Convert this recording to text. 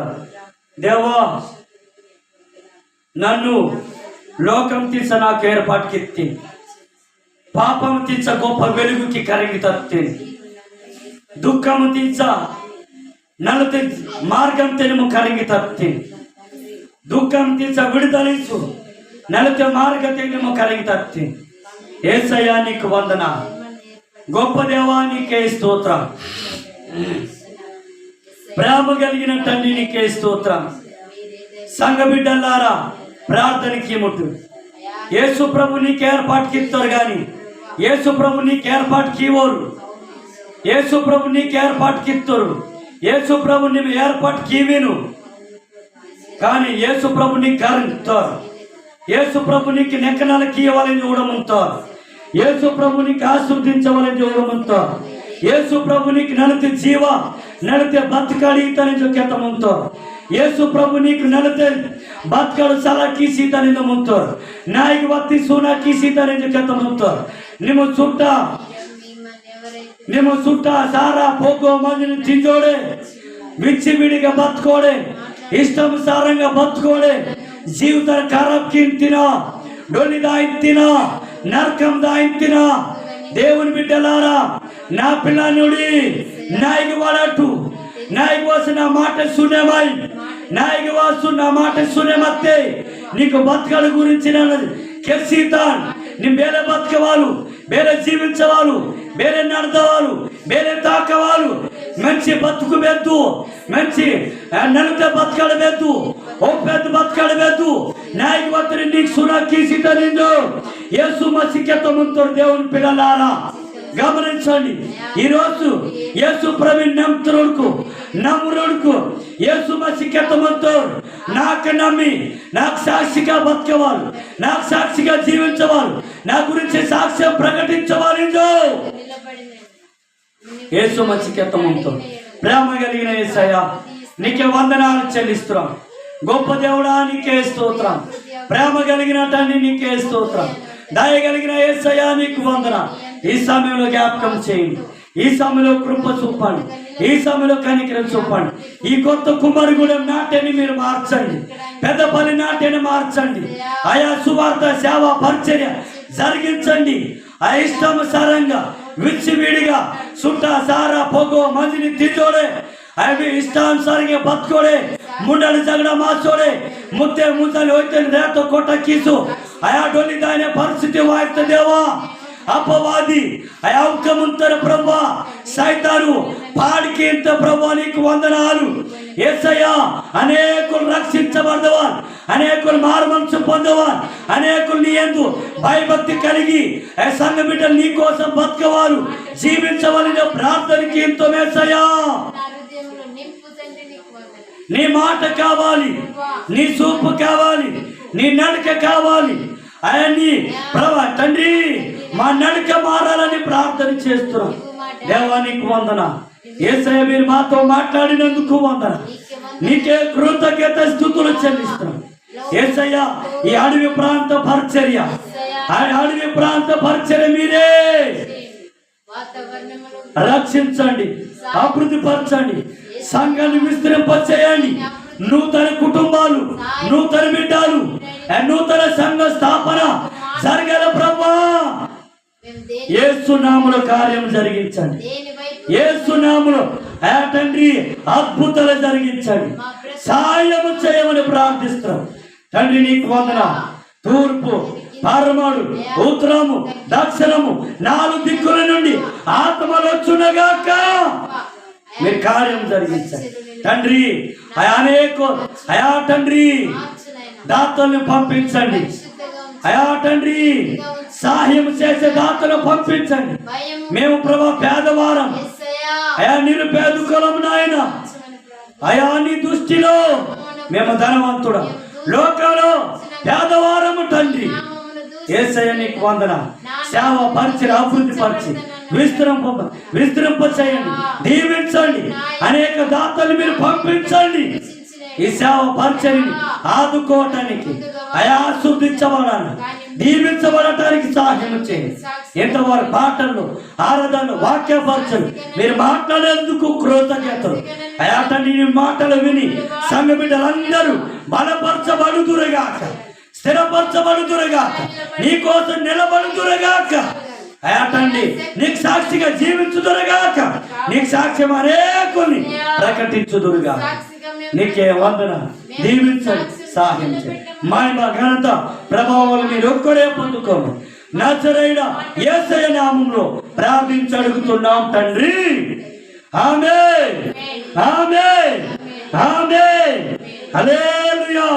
చెప్తారు, దేవా నన్ను లోకం తీస నాకు ఏర్పాటుకెత్తి పాపం తీస గొప్ప వెలుగుకి కరిగి తత్తిని దుఃఖము తీస నలతి మార్గం తెనుము కరిగి తత్తిని దుఃఖం తీస విడుదలిసు నలతి మార్గ తెనుము కరిగి తత్తిని. యేసయ్యా నీకు వందన, గొప్ప దేవా నీకే స్తోత్రం, ప్రేమ కలిగిన తండ్రి నీకే స్తోత్రం. సంఘ బిడ్డలారా ప్రార్థనకి ముట్టు. యేసు ప్రభు నీకు ఏర్పాటుకి ఇస్తారు కానీ యేసు ప్రభు నీకు ఏర్పాటుకి ఇవ్వరు. యేసు ప్రభు నీకు ఏర్పాటుకి ఇస్తారు, యేసు ప్రభు నీ ఏర్పాటుకి ఇవ్వను. కానీ యేసు ప్రభు నీకు కరుతారు, యేసు ప్రభు నీకు నెక్కనలకి ఇవ్వాలని చూడమంటారు, యేసు ప్రభు నీకు ఆశీర్వదించవాలని చూడమంటారు, యేసు ప్రభు నీకు నడితే జీవ నడితే బతకాలి తని జొక్కెత్తమంటారు, యేసు ప్రభు నీకు నడితే బతకాడు సలా కీసి తని ముంతారు, నాయకు బత్తి సూనా కీసి తని జొక్కెత్తమంటారు. ನಿಮ್ಮ ಸುಟ್ಟ ಸಾರ పోగో మందిని తింజోడే విచ్చివిడిగా బతుకోడే ఇష్టానుసారంగా బతుకోడే జీవితం ఖరాబ్ తినా డొల్లి దాయితినా నరకం దాయితినా. దేవుని బిడ్డలారా నా పిల్లనుడి నాయకు వాడట్టు నాయకు వాసు నా మాట సునేమాయి నాయకు వాసు నా మాట సునేమత్తే నీకు బతకాల గురించి కెసితాన్ నీ ಬೇರೆ బతకవాళ్ళు ಬೇರೆ జీవించవాళ్ళు ಬೇರೆ నడదవాళ్ళు ಬೇರೆ తాకవాళ్ళు మంచి బతుకు బెద్దు మంచి నడితే బతకాల బెద్దు ఒప్పెద్దు బతకాల బెద్దు నాయకు వత్తిని నీకు సురాకీసిత నిందు యేసు మసికెత్త ముంతరు. దేవుని పిల్లలారా గమనించండి, ఈరోజు యేసు ప్రభుని నమ్మురుడుకు యేసు మసికెత్త ముంతరు నాకు నమ్మి నాకు సాక్షిగా బతకవాళ్ళు నాకు సాక్షిగా జీవించవాళ్ళు నా గురించి సాక్ష్యం ప్రకటించవాలి. యేసు మసికెత్త ముంతరు. ప్రేమ కలిగిన యేసయ్యా నీకే వందనాలు చెల్లిస్తున్నాం. గొప్ప దేవుడా నీకే స్తోత్రం, ప్రేమ కలిగిన తండ్రి నీకే స్తోత్రం, దయ కలిగిన యేసయ్యా నీకు వందన. ఈ సమయంలో జ్ఞాపకం చేయండి, ఈ సమయంలో కృప చూపండి, ఈ సమయంలో కనికరం చూపండి. ఈ కొత్త కుమారుగూడెం నాట్యాన్ని మీరు మార్చండి, పెద్దపల్లి నాట్యాన్ని మార్చండి, ఆయా సువార్త సేవ పరిచర్య జరిగించండి. ఆ ఇష్టానుసారంగా విచ్చివిడిగా సుట్ట సారా పొగో మందిని తింజోడే అవి ఇష్టానుసారంగా బతుకోడే ముండలు జగడ మార్చోడే ముద్దే ముందలు ಹೋಯ್ತೆ ರೇತ ಕೊಟ್ಟ ಕೀಸು ఆయా డొల్లి దాని పరిస్థితి వాయిత దేవా అపవాది అయావకమంతర ప్రభా సైతాను పాడికి ఇంత ప్రభా నీకు వందనాలు. యేసయ్యా అనేకులు రక్షించబడదవారు, అనేకులు మారుమనసు పొందవారు, అనేకులు నీ యందు భయభక్తి కలిగి సంఘ బిడ్డలు నీ కోసం బతకవారు జీవించవలన ప్రార్థనకి ఎంతో యేసయ్యా నీ మాట కావాలి, నీ చూపు కావాలి, నీ నడక కావాలి. ఆయన్ని ప్రభా తండ్రి మా నడక మారాలని ప్రార్థన చేస్తున్నాం. దేవానికి వందన. యేసయ్య మీరు మాతో మాట్లాడినందుకు వందన, నీకే కృతజ్ఞత స్తుతులు చెల్లిస్తున్నాం. యేసయ్య ఈ అడవి ప్రాంత పరిచర్య మీరే రక్షించండి, అభివృద్ధి పరచండి, సంఘాన్ని విస్తరింపచేయండి. నూతన కుటుంబాలు, నూతన బిడ్డలు, నూతన సంఘ స్థాపన జరగాల ప్రభా. యేసు నామములో కార్యం జరిగించండి, యేసు నామములో తండ్రి అద్భుతాలు జరిగించండి, సాయము చేయమని ప్రార్థిస్తున్నాం. తండ్రి నీకు వందన. తూర్పు పరమాడు ఉత్తరము దక్షిణము 4 దిక్కుల నుండి ఆత్మలు వచ్చునగాక మీరు కార్యం జరిగించండి తండ్రి. అయా తండ్రి దాతల్ని పంపించండి, అయా తండ్రి సహాయం చేసే దాతలు పంపించండి. మేము ప్రభా పేదవారం, అయా నిరుపేదకులం నాయన, అయా నీ దృష్టిలో మేము ధనవంతుడం, లోకంలో పేదవారము తండ్రి. యేసయ్య నీకు వందన. సేవ పరిచయ అభివృద్ధి పరిచి విస్తరింప చేయండి, దీవించండి, అనేక దాతలు మీరు పంపించండి. ఈ సేవ పరిచర్ని ఆదుకోవటానికి ఆశీర్వదించబడాలి, దీవించబడటానికి సహాయం చేయండి. ఇంతవరకు పాటలు, ఆరాధనలు, వాక్యపరచలు మీరు మాట్లాడేందుకు కృతజ్ఞతలు. తండ్రి నీ మాటలు విని సంఘ బిడ్డలందరూ బలపరచబడుదురుగాక, స్థిరపరచబడుదురుగాక, నీ కోసం నిలబడుదురుగాక. తండ్రి నీకు సాక్షిగా జీవించుదురుగాక, నీకు సాక్ష్యం అనేకుని ప్రకటించుదురుగాక. నీకే వందన, దీవించండి, సహాయం చేయండి. మహిమ ఘనత ప్రభావాలు మీరు ఒక్కడే పొందుకోము. నజరేయుడ యేసయ్య నామములో ప్రార్థించి అడుగుతున్నాం తండ్రి. ఆమేన్, ఆమేన్, ఆమేన్. హల్లెలూయా.